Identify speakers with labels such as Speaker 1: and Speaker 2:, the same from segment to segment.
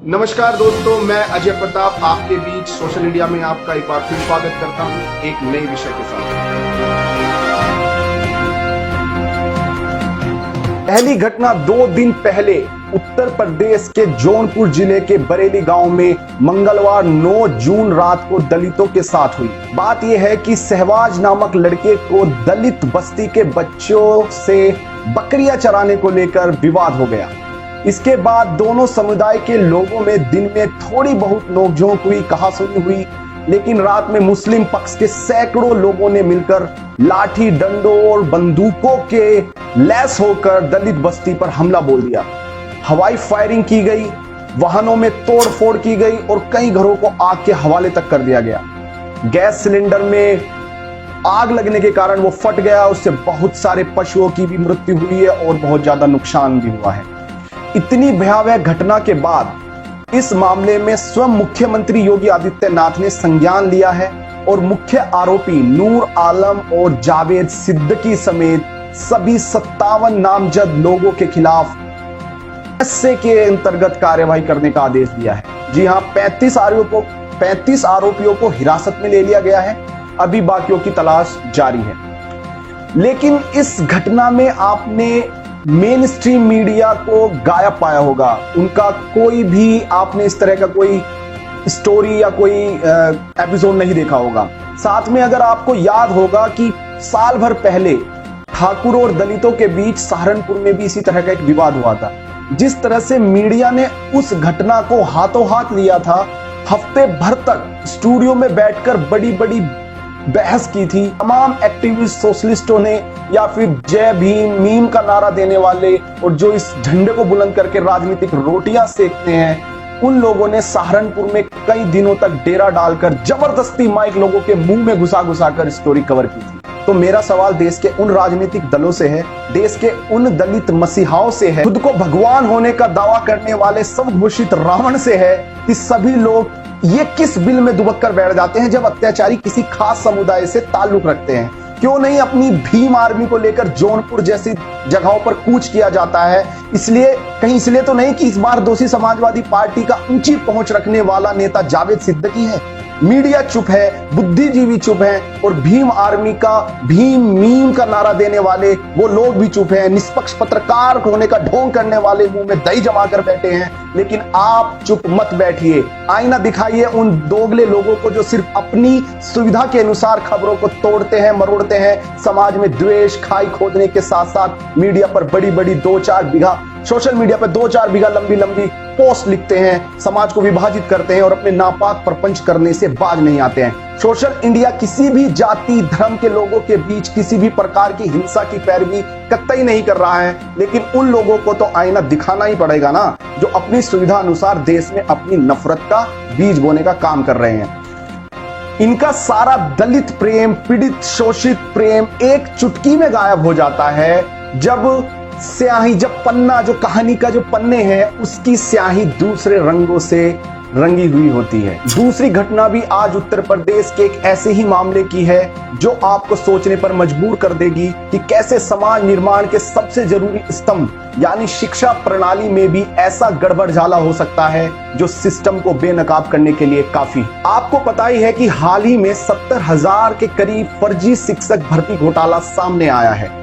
Speaker 1: नमस्कार दोस्तों, मैं अजय प्रताप आपके बीच सोशल मीडिया में आपका एक बार फिर स्वागत करता हूं एक नए विषय के साथ। पहली घटना 2 दिन पहले उत्तर प्रदेश के जौनपुर जिले के बरेली गांव में मंगलवार 9 जून रात को दलितों के साथ हुई। बात यह है कि सहवाज नामक लड़के को दलित बस्ती के बच्चों से बकरियां चराने को लेकर विवाद हो गया। इसके बाद दोनों समुदाय के लोगों में दिन में थोड़ी बहुत नोकझोंक हुई, कहासुनी हुई, लेकिन रात में मुस्लिम पक्ष के सैकड़ों लोगों ने मिलकर लाठी डंडों और बंदूकों के लैस होकर दलित बस्ती पर हमला बोल दिया। हवाई फायरिंग की गई, वाहनों में तोड़फोड़ की गई और कई घरों को आग के हवाले तक कर दिया गया। गैस सिलेंडर में आग लगने के कारण वो फट गया, उससे बहुत सारे पशुओं की भी मृत्यु हुई है और बहुत ज्यादा नुकसान भी हुआ है। इतनी भयावह घटना के बाद इस मामले में स्वयं मुख्यमंत्री योगी आदित्यनाथ ने संज्ञान लिया है और मुख्य आरोपी नूर आलम और जावेद सिद्दीकी समेत सभी 57 नामजद लोगों के खिलाफ एसए के अंतर्गत कार्यवाही करने का आदेश दिया है। जी हां, 35 आरोपियों को हिरासत में ले लिया गया है। अभी बाकियों की तलाश जारी है। लेकिन इस घटना में आपने मेन स्ट्रीम मीडिया को गायब पाया होगा। उनका कोई भी आपने इस तरह का कोई स्टोरी या कोई एपिसोड नहीं देखा होगा। साथ में अगर आपको याद होगा कि साल भर पहले ठाकुर और दलितों के बीच सहारनपुर में भी इसी तरह का एक विवाद हुआ था। जिस तरह से मीडिया ने उस घटना को हाथों हाथ लिया था, हफ्ते भर तक स्टूडियो में बैठकर बड़ी बड़ी बहस की थी। तमाम एक्टिविस्ट सोशलिस्टों ने या फिर जय भीम मीम का नारा देने वाले और जो इस झंडे को बुलंद करके राजनीतिक रोटियां सेकते हैं, उन लोगों ने सहारनपुर में कई दिनों तक डेरा डालकर जबरदस्ती माइक लोगों के मुंह में घुसा कर स्टोरी कवर की थी। तो मेरा सवाल देश के उन राजनीतिक दलों से है, देश के उन दलित मसीहाओं से है, खुद को भगवान होने का दावा करने वाले सब घोषित रावण से है कि सभी लोग ये किस बिल में दुबक कर बैठ जाते हैं जब अत्याचारी किसी खास समुदाय से ताल्लुक रखते हैं। क्यों नहीं अपनी भीम आर्मी को लेकर जौनपुर जैसी जगहों पर कूच किया जाता है? इसलिए तो नहीं कि इस बार दोषी समाजवादी पार्टी का ऊंची पहुंच रखने वाला नेता जावेद सिद्दीकी है। मीडिया चुप है, बुद्धिजीवी चुप है और भीम आर्मी का भीम मीम का नारा देने वाले वो लोग भी चुप हैं। निष्पक्ष पत्रकार होने का ढोंग करने वाले मुंह में दही जमा कर बैठे हैं। लेकिन आप चुप मत बैठिए, आईना दिखाइए उन दोगले लोगों को जो सिर्फ अपनी सुविधा के अनुसार खबरों को तोड़ते हैं, मरोड़ते हैं, समाज में द्वेष खाई खोदने के साथ साथ मीडिया पर बड़ी बड़ी 2-4 बीघा सोशल मीडिया पर 2-4 बीघा लंबी पोस्ट लिखते हैं, समाज को विभाजित करते हैं और अपने नापाक प्रपंच करने से बाज नहीं आते हैं। सोशल इंडिया किसी भी जाति धर्म के लोगों के बीच किसी भी प्रकार की हिंसा की पैरवी कतई नहीं कर रहा है, लेकिन उन लोगों को तो आईना दिखाना ही पड़ेगा ना, जो अपनी सुविधा अनुसार देश में अपनी नफरत का बीज बोने का काम कर रहे हैं। इनका सारा दलित प्रेम, पीड़ित शोषित प्रेम एक चुटकी में गायब हो जाता है जब स्याही, जब पन्ना, जो कहानी का जो पन्ने हैं उसकी स्याही दूसरे रंगों से रंगी हुई होती है। दूसरी घटना भी आज उत्तर प्रदेश के एक ऐसे ही मामले की है जो आपको सोचने पर मजबूर कर देगी कि कैसे समाज निर्माण के सबसे जरूरी स्तंभ यानी शिक्षा प्रणाली में भी ऐसा गड़बड़झाला हो सकता है जो सिस्टम को बेनकाब करने के लिए काफी। आपको पता ही है कि हाल ही में 70,000 के करीब फर्जी शिक्षक भर्ती घोटाला सामने आया है।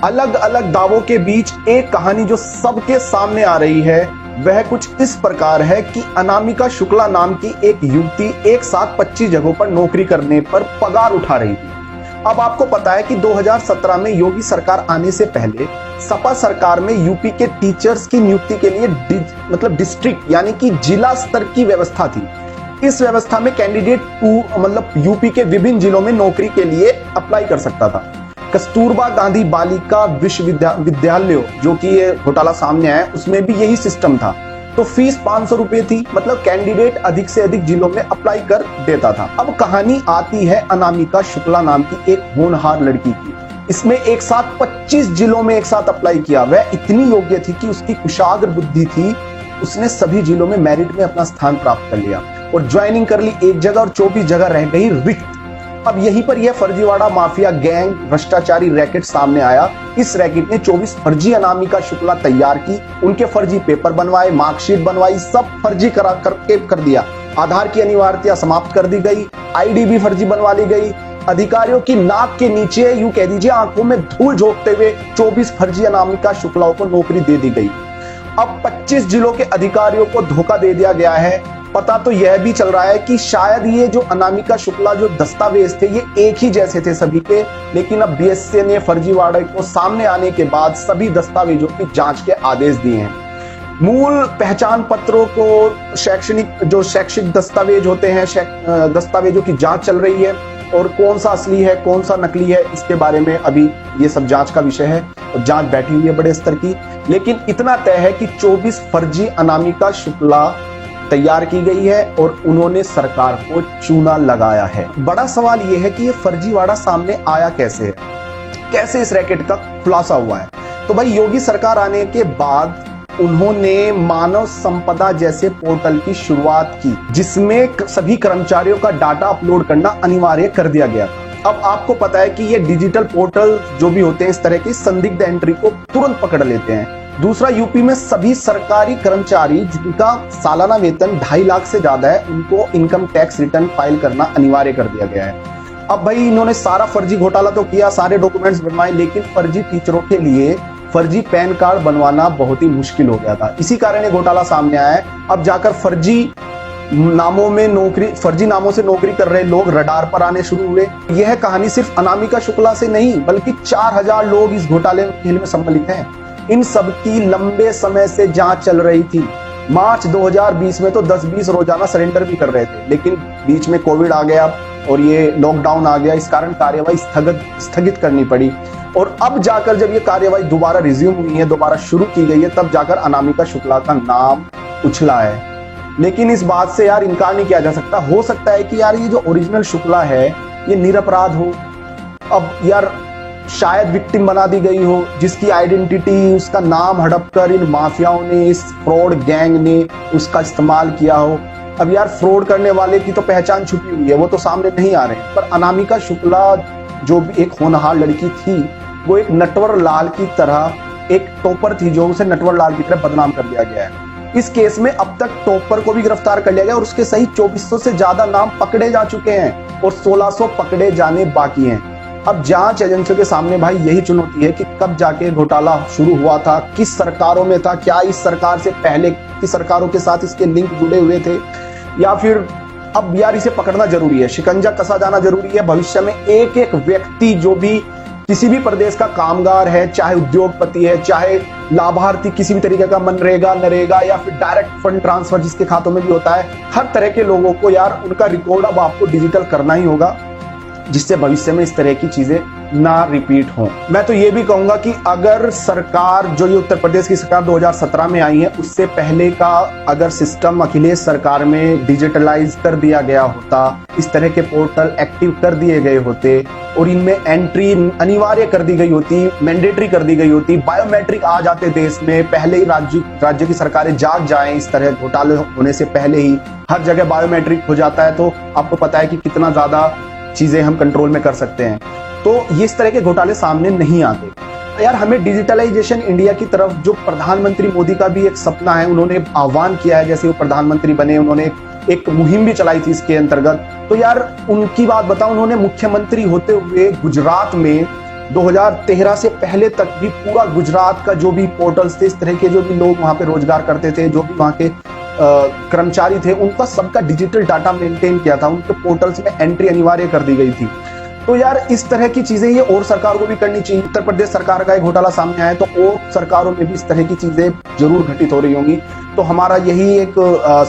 Speaker 1: अलग अलग दावों के बीच एक कहानी जो सबके सामने आ रही है वह कुछ इस प्रकार है कि अनामिका शुक्ला नाम की एक युवती एक साथ 25 जगहों पर नौकरी करने पर पगार उठा रही थी। अब आपको पता है कि 2017 में योगी सरकार आने से पहले सपा सरकार में यूपी के टीचर्स की नियुक्ति के लिए डिस्ट्रिक्ट यानी कि जिला स्तर की व्यवस्था थी। इस व्यवस्था में कैंडिडेट यूपी के विभिन्न जिलों में नौकरी के लिए अप्लाई कर सकता था। कस्तूरबा गांधी बालिका विश्वविद्यालय जो कि ये घोटाला सामने आया उसमें भी यही सिस्टम था। तो फीस 500 रुपए थी, मतलब कैंडिडेट अधिक से अधिक जिलों में अप्लाई कर देता था। अब कहानी आती है अनामिका शुक्ला नाम की एक होनहार लड़की की। इसमें एक साथ 25 जिलों में एक साथ अप्लाई किया। वह इतनी योग्य थी कि उसकी कुशाग्र बुद्धि थी, उसने सभी जिलों में मेरिट में अपना स्थान प्राप्त कर लिया और ज्वाइनिंग कर ली एक जगह और 24 जगह रह गई रिक्त। अब यहीं पर यह फर्जीवाड़ा माफिया गैंग भ्रष्टाचारी रैकेट सामने आया। इस रैकेट ने 24 फर्जी अनामिका शुक्ला तैयार की, उनके फर्जी पेपर बनवाए, मार्कशीट बनवाई, सब फर्जी करा करके कर दिया। आधार की अनिवार्यता समाप्त कर दी गई, आईडी भी फर्जी बनवा ली गई। अधिकारियों की नाक के नीचे, यूं कह दीजिए आंखों में धूल झोंकते हुए 24 फर्जी अनामिका शुक्लाओं को नौकरी दे दी गई। अब 25 जिलों के अधिकारियों को धोखा दे दिया गया है। पता तो यह भी चल रहा है कि शायद ये जो अनामिका शुक्ला जो दस्तावेज थे ये एक ही जैसे थे सभी के, लेकिन अब बीएसए ने फर्जीवाड़े को सामने आने के बाद सभी दस्तावेजों की जांच के आदेश दिए हैं। मूल पहचान पत्रों को शैक्षिक दस्तावेज होते हैं, दस्तावेजों की जांच चल रही है और कौन सा असली है कौन सा नकली है इसके बारे में अभी ये सब जांच का विषय है और जांच बैठी हुई है बड़े स्तर की। लेकिन इतना तय है कि 24 फर्जी अनामिका शुक्ला तैयार की गई है और उन्होंने सरकार को चूना लगाया है। बड़ा सवाल यह है कि ये फर्जीवाड़ा सामने आया कैसे है, कैसे इस रैकेट का खुलासा हुआ है। तो भाई योगी सरकार आने के बाद उन्होंने मानव संपदा जैसे पोर्टल की शुरुआत की, जिसमें सभी कर्मचारियों का डाटा अपलोड करना अनिवार्य कर दिया गया। अब आपको पता है कि ये डिजिटल पोर्टल जो भी होते हैं इस तरह की संदिग्ध एंट्री को तुरंत पकड़ लेते हैं। दूसरा, यूपी में सभी सरकारी कर्मचारी जिनका सालाना वेतन 2.5 लाख से ज्यादा है उनको इनकम टैक्स रिटर्न फाइल करना अनिवार्य कर दिया गया है। अब भाई इन्होंने सारा फर्जी घोटाला तो किया, सारे डॉक्यूमेंट्स बनवाए, लेकिन फर्जी टीचरों के लिए फर्जी पैन कार्ड बनवाना बहुत ही मुश्किल हो गया था। इसी कारण ये घोटाला सामने आया है। अब जाकर फर्जी नामों से नौकरी कर रहे लोग रडार पर आने शुरू हुए। यह कहानी सिर्फ अनामिका शुक्ला से नहीं बल्कि 4000 लोग इस घोटाले खेल में सम्मिलित हैं। इन सब की लंबे समय से जांच चल रही थी। मार्च 2020 में तो 10-20 रोजाना सरेंडर भी कर रहे थे, लेकिन बीच में कोविड आ गया और ये लॉकडाउन आ गया, इस कारण कार्यवाही स्थगित करनी पड़ी। और अब जाकर जब ये कार्यवाही दोबारा रिज्यूम हुई है, दोबारा शुरू की गई है, तब जाकर अनामिका शुक्ला का नाम उछला है। लेकिन इस बात से यार इनकार नहीं किया जा सकता। हो सकता है कि यार ये जो ओरिजिनल शुक्ला है ये निरपराध हो। अब यार शायद विक्टिम बना दी गई हो, जिसकी आइडेंटिटी, उसका नाम हड़प कर इन माफियाओं ने, इस फ्रॉड गैंग ने उसका इस्तेमाल किया हो। अब यार फ्रॉड करने वाले की तो पहचान छुपी हुई है, वो तो सामने नहीं आ रहे। पर अनामिका शुक्ला जो भी एक होनहार लड़की थी, वो एक नटवर लाल की तरह एक टॉपर थी, जो उसे नटवर लाल की तरह बदनाम कर दिया गया है। इस केस में अब तक टॉपर को भी गिरफ्तार कर लिया गया और उसके सही 2400 से ज्यादा नाम पकड़े जा चुके हैं और 1600 पकड़े जाने बाकी हैं। अब जांच एजेंसियों के सामने भाई यही चुनौती है कि कब जाके घोटाला शुरू हुआ था, किस सरकारों में था, क्या इस सरकार से पहले की सरकारों के साथ इसके लिंक जुड़े हुए थे, या फिर अब यार इसे पकड़ना जरूरी है, शिकंजा कसा जाना जरूरी है। भविष्य में एक एक व्यक्ति जो भी किसी भी प्रदेश का कामगार है, चाहे उद्योगपति है, चाहे लाभार्थी किसी भी तरीके का मनरेगा, नरेगा या फिर डायरेक्ट फंड ट्रांसफर जिसके खातों में भी होता है, हर तरह के लोगों को यार उनका रिकॉर्ड अब आपको डिजिटल करना ही होगा, जिससे भविष्य में इस तरह की चीजें ना रिपीट हों। मैं तो ये भी कहूंगा कि अगर सरकार जो ये उत्तर प्रदेश की सरकार 2017 में आई है, उससे पहले का अगर सिस्टम अखिलेश सरकार में डिजिटलाइज कर दिया गया होता, इस तरह के पोर्टल एक्टिव कर दिए गए होते और इनमें एंट्री अनिवार्य कर दी गई होती, मैंडेटरी कर दी गई होती, बायोमेट्रिक आ जाते देश में, पहले ही राज्य की सरकारें जाग जाएं, इस तरह घोटाले होने से पहले ही हर जगह बायोमेट्रिक हो जाता है, तो आपको पता है कि कितना ज्यादा चीजें हम कंट्रोल में कर सकते हैं। तो ये इस तरह के घोटाले सामने नहीं आते। यार हमें डिजिटलाइजेशन इंडिया की तरफ जो प्रधानमंत्री मोदी का भी एक सपना है, उन्होंने आह्वान किया है, जैसे वो प्रधानमंत्री बने उन्होंने एक मुहिम भी चलाई थी इसके अंतर्गत। तो यार उनकी बात बताऊं, उन्होंने मुख्यमंत्री होते हुए गुजरात में 2013 से पहले तक भी पूरा गुजरात का जो भी पोर्टल्स थे, इस तरह के जो भी लोग वहां पे रोजगार करते थे, जो भी वहां के कर्मचारी थे, उनका सबका डिजिटल डाटा मेंटेन किया था, उनके पोर्टल्स में एंट्री अनिवार्य कर दी गई थी। तो यार इस तरह की चीजें ये और सरकार को भी करनी चाहिए। उत्तर प्रदेश सरकार का एक घोटाला सामने आया तो और सरकारों में भी इस तरह की चीजें जरूर घटित हो रही होंगी। तो हमारा यही एक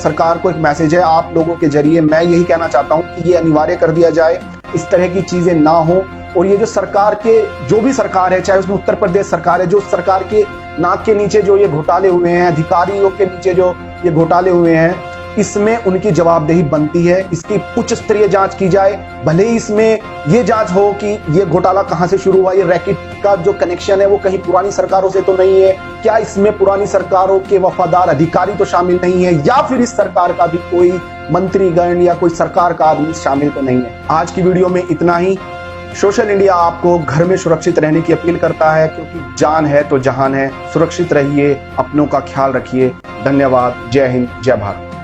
Speaker 1: सरकार को एक मैसेज है, आप लोगों के जरिए मैं यही कहना चाहता हूं कि ये अनिवार्य कर दिया जाए, इस तरह की चीजें ना हो। और ये जो सरकार के जो भी सरकार है, चाहे उसमें उत्तर प्रदेश सरकार है, जो सरकार के नाक के नीचे जो ये घोटाले हुए हैं, अधिकारियों के नीचे जो ये घोटाले हुए हैं, इसमें उनकी जवाबदेही बनती है। इसकी उच्च स्तरीय जांच की जाए। भले ही इसमें ये जांच हो कि ये घोटाला कहां से शुरू हुआ, ये रैकेट का जो कनेक्शन है वो कहीं पुरानी सरकारों से तो नहीं है, क्या इसमें पुरानी सरकारों के वफादार अधिकारी तो शामिल नहीं है, या फिर इस सरकार का भी कोई मंत्रीगण या कोई सरकार का आदमी शामिल तो नहीं है। आज की वीडियो में इतना ही। सोशल इंडिया आपको घर में सुरक्षित रहने की अपील करता है, क्योंकि जान है तो जहान है। सुरक्षित रहिए, अपनों का ख्याल रखिए। धन्यवाद। जय हिंद, जय भारत।